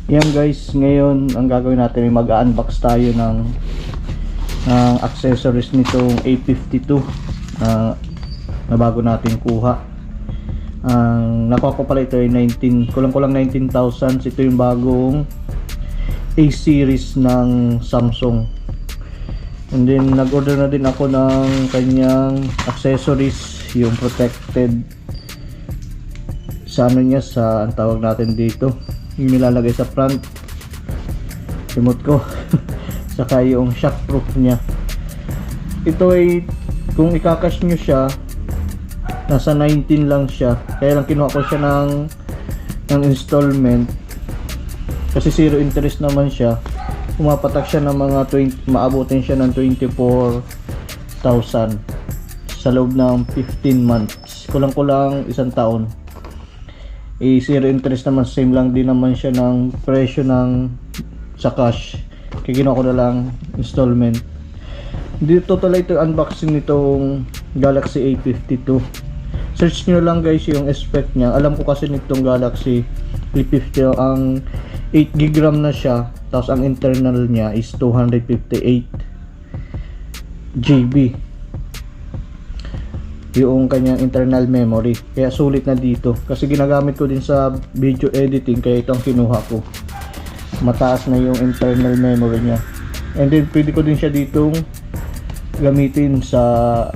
Yan guys, ngayon ang gagawin natin ay mag-unbox tayo ng accessories nitong A52 na bago natin kuha. Ang nakuha ko pala ito ay kulang 19,000. Ito yung bagong A series ng Samsung. And then nag-order na din ako ng kanyang accessories, yung protected sa ano niya, sa ang tawag natin dito, yung nilalagay sa front remote ko saka yung shockproof niya. Ito ay kung ika-cash nyo siya, nasa 19 lang siya, kaya lang kinuha ko siya ng installment kasi zero interest naman siya. Pumapatak siya ng mga 20, maabutin siya ng 24,000 sa loob ng 15 months, kulang isang taon. Zero interest naman, same lang din naman siya ng presyo ng sa cash, kaya ginawa ko na lang installment. Dito talaga ito unboxing nitong Galaxy A52. Search nyo lang guys yung spec niya. Alam ko kasi nitong Galaxy A50 ang 8GB RAM na siya, tapos ang internal niya is 258GB yung kanyang internal memory, kaya sulit na dito kasi ginagamit ko din sa video editing, kaya itong kinuha ko. Mataas na yung internal memory niya, and then pwede ko din siya ditong gamitin sa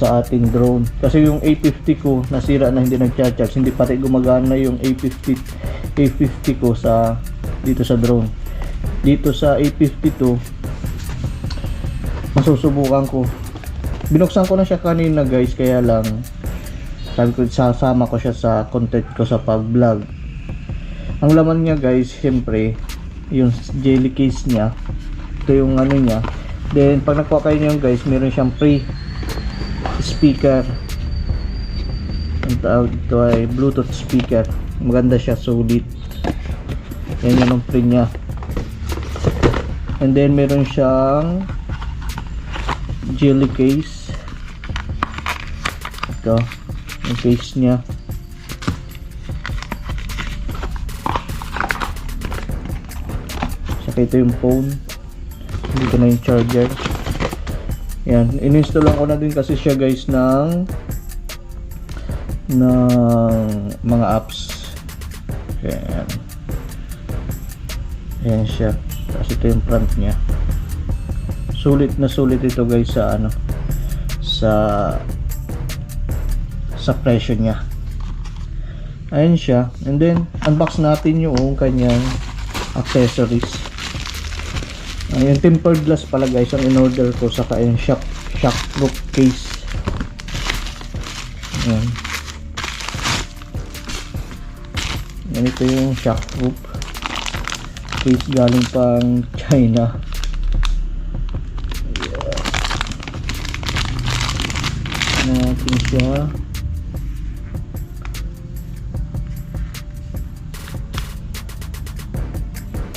ating drone kasi yung A50 ko nasira na, hindi nag-charge, hindi pati gumagana yung A50 ko sa dito sa drone. Dito sa A52 masusubukan ko. Binuksan ko na siya kanina guys, kaya lang sabi ko sasama ko siya sa content ko sa pag-vlog. Ang laman niya guys, siyempre yung jelly case niya, ito yung ano niya. Then pag nakuha kayo niyo guys, meron siyang free speaker. Ang tawag ito ay Bluetooth speaker. Maganda siya, solid. Yan yung free niya. And then meron siyang jelly case. Ito yung case niya. Saka ito yung phone. Dito na yung charger. Yan, in-install lang ko na din kasi siya guys ng mga apps. Yan. Yan siya. Kasi ito yung front niya. Sulit na sulit ito guys sa ano, sa presyo niya. Ayan siya. And then unbox natin yung kanyang accessories. Yung tempered glass pala guys ang in-order ko, saka yung shockproof case. Ayan. Ganito yung shockproof case, galing pang China. Natin siya.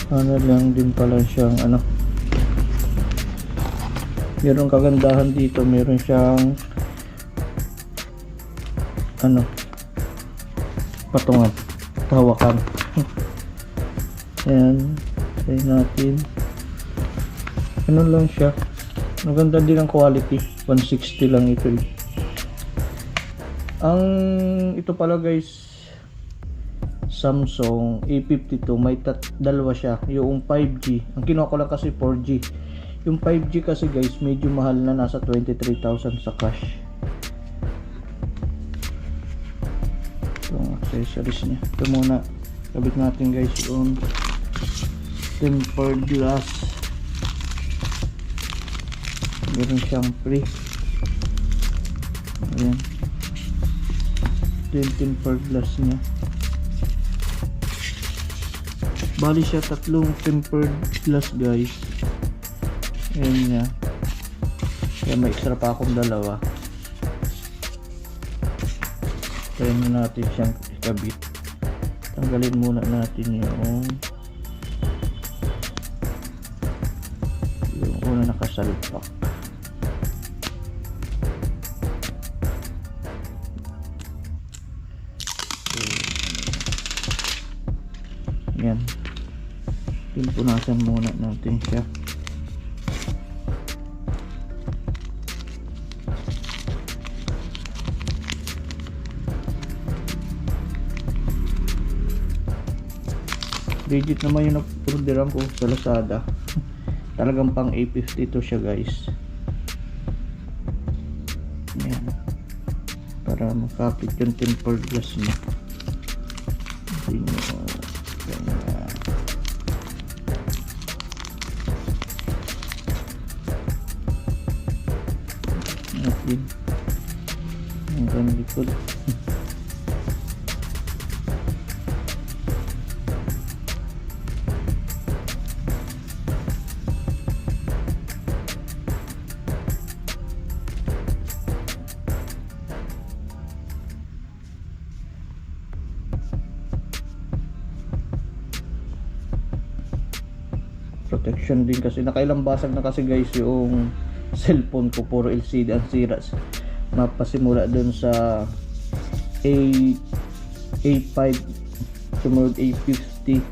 Ano lang din pala siyang ano, meron kagandahan dito, meron siyang ano, patungan, tawakan. Ayan, try natin. Ano lang siya, maganda din ang quality. 160 lang ito. Ito pala guys, Samsung A52, may dalawa siya, yung 5G. Ang kinuha ko lang kasi 4G. Yung 5G kasi guys medyo mahal na, nasa 23,000 sa cash. Itong accessories niya. Ito muna, kabit natin guys yung tempered glass. Meron siyang free. Ayan, ito yung tempered glass niya. Bali siya tatlong tempered glass guys. Ayan niya. Kaya may extra pa akong dalawa. Try na natin siyang ikabit. Tanggalin muna natin yung una nakasalpak. Yan. Pinupunasan muna natin siya. Legit naman yung orderan ko sa Lazada. Talagang pang A50 to siya guys. Yan. Para makapit yung tempered glass mo. Hindi nyo ganyan. Natin hanggang likod. Protection din kasi nakailang basag na kasi guys yung cellphone ko, puro LCD ang sira. Mapasimula dun sa A5 sumunod A50,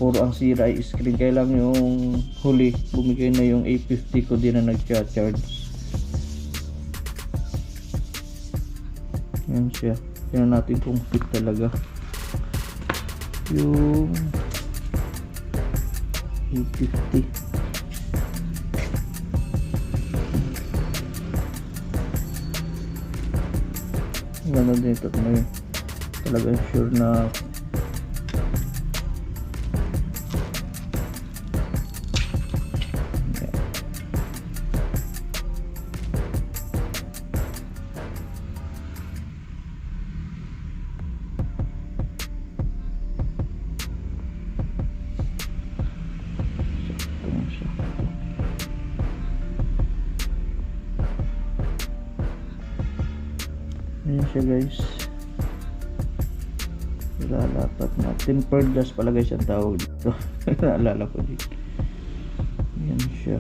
puro ang sira ay screen. Kaya lang yung huli bumigay na yung A50 ko, din na nagcha-charge. Yan siya. Tingnan natin kung fit talaga yung A50. Ganda din ito, may talagang sure na ayan siya guys. Lalapat na tempered glass pala guys ang tawag dito. Naalala ko dito. Ayan siya.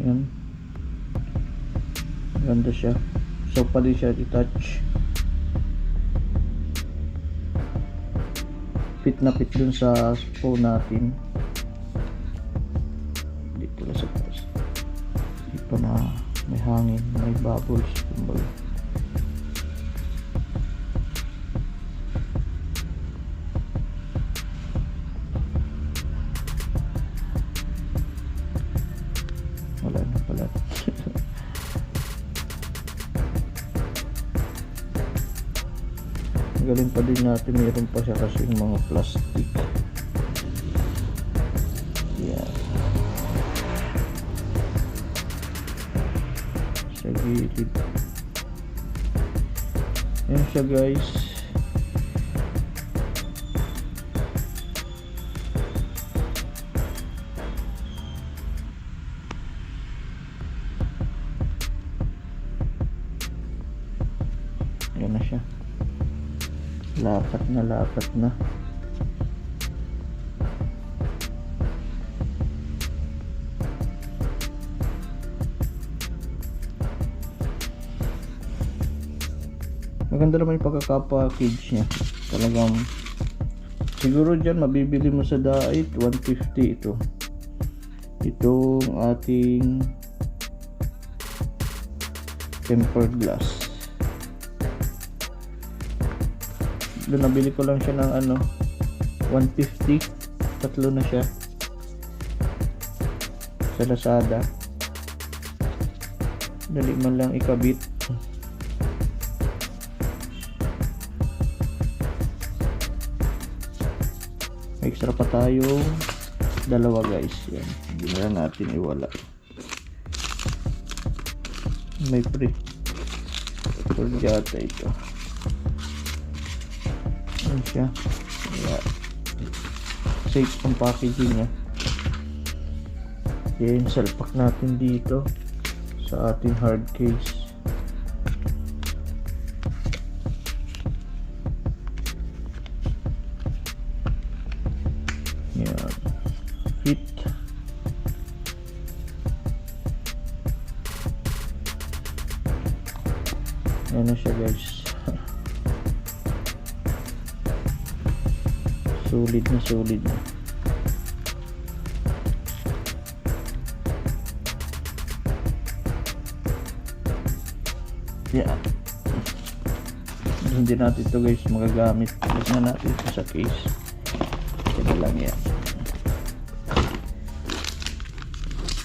Ayan. Ganda siya. So pwede siya i-touch. Fit na fit dun sa phone natin. Dito lang sa taas. Dito na may hangin, may bubbles. Kumbaga. Wala na pala. Galing pa din natin, mayroon pa siya kasi yung mga plastic. Yan. Sa gilid. Yan siya guys. Yan na siya. Lapat na, lapat na. Maganda naman yung pagkaka-package niya. Talagang siguro dyan mabibili mo sa Dait 150 ito. Itong ating tempered glass. Doon nabili ko lang siya ng ano 150, tatlo na siya sa Lazada. Dali man lang ikabit. Extra pa tayong dalawa guys. Yan, hindi na lang natin iwala. May free yata ito. Yan siya. Kaya, safe ang packaging niya. Then, salpak natin dito sa ating hard case. Yan. Fit. Yan na siya guys. Solid na solid na. Yan. Hindi natin ito guys magagamit. Huwag na natin ito sa case. Ito lang yan.